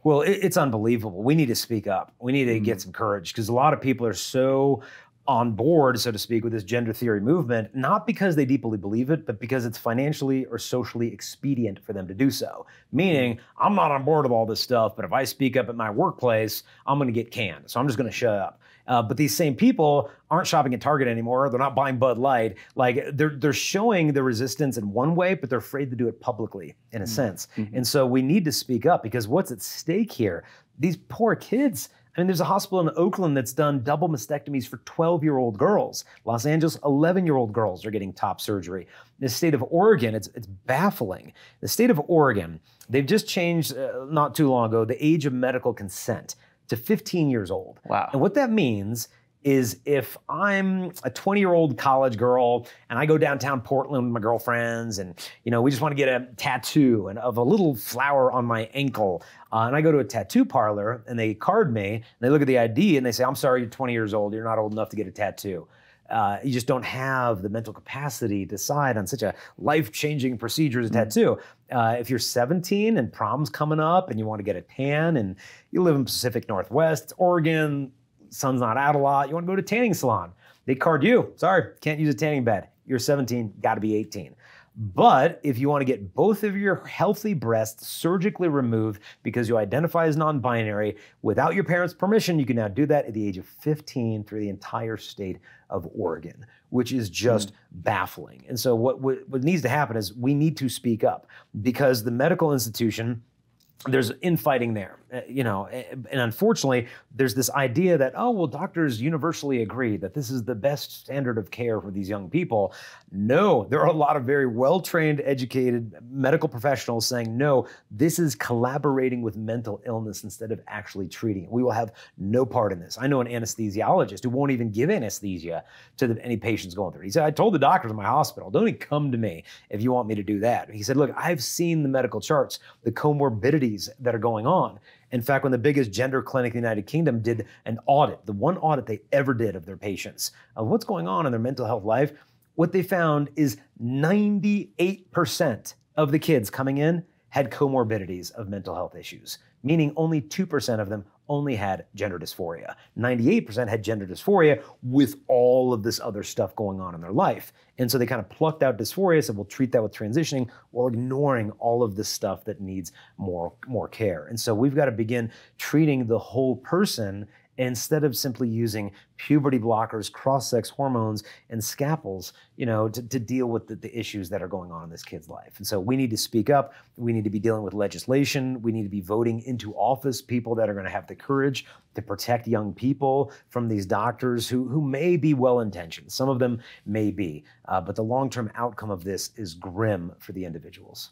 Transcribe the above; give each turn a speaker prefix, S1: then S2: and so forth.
S1: Well, it's unbelievable. We need to speak up. We need to get some courage because a lot of people are so on board, so to speak, with this gender theory movement, not because they deeply believe it, but because it's financially or socially expedient for them to do so. Meaning, I'm not on board with all this stuff, but if I speak up at my workplace, I'm going to get canned. So I'm just going to shut up. But these same people aren't shopping at Target anymore. They're not buying Bud Light. Like they're showing the resistance in one way, but they're afraid to do it publicly in a sense. And so we need to speak up because what's at stake here? These poor kids. I mean, there's a hospital in Oakland that's done double mastectomies for 12-year-old girls. Los Angeles, 11-year-old girls are getting top surgery. In the state of Oregon, it's baffling. The state of Oregon, they've just changed not too long ago the age of medical consent to 15 years old.
S2: Wow.
S1: And what that means is if I'm a 20-year-old college girl and I go downtown Portland with my girlfriends and, we just want to get a tattoo of a little flower on my ankle, and I go to a tattoo parlor and they card me, and they look at the ID and they say, I'm sorry, you're 20 years old, you're not old enough to get a tattoo. You just don't have the mental capacity to decide on such a life-changing procedure as a tattoo. If you're 17 and prom's coming up and you want to get a tan and you live in Pacific Northwest, it's Oregon, sun's not out a lot, you want to go to a tanning salon. They card you. Sorry, can't use a tanning bed. You're 17, got to be 18. But if you want to get both of your healthy breasts surgically removed because you identify as non-binary without your parents' permission, you can now do that at the age of 15 through the entire state of Oregon, which is just baffling. And so what needs to happen is we need to speak up because the medical institution, there's infighting there, and unfortunately, there's this idea that, doctors universally agree that this is the best standard of care for these young people. No, there are a lot of very well-trained, educated medical professionals saying, no, this is collaborating with mental illness instead of actually treating it. We will have no part in this. I know an anesthesiologist who won't even give anesthesia to any patients going through it. He said, I told the doctors in my hospital, don't even come to me if you want me to do that. He said, look, I've seen the medical charts, the comorbidities that are going on. In fact, when the biggest gender clinic in the United Kingdom did an audit, the one audit they ever did of their patients, of what's going on in their mental health life, what they found is 98% of the kids coming in had comorbidities of mental health issues, meaning only 2% of them only had gender dysphoria. 98% had gender dysphoria with all of this other stuff going on in their life. And so they kind of plucked out dysphoria, said we'll treat that with transitioning while ignoring all of this stuff that needs more care. And so we've got to begin treating the whole person instead of simply using puberty blockers, cross-sex hormones, and scalpels, to deal with the issues that are going on in this kid's life. And so we need to speak up. We need to be dealing with legislation. We need to be voting into office people that are going to have the courage to protect young people from these doctors who may be well-intentioned. Some of them may be, but the long-term outcome of this is grim for the individuals.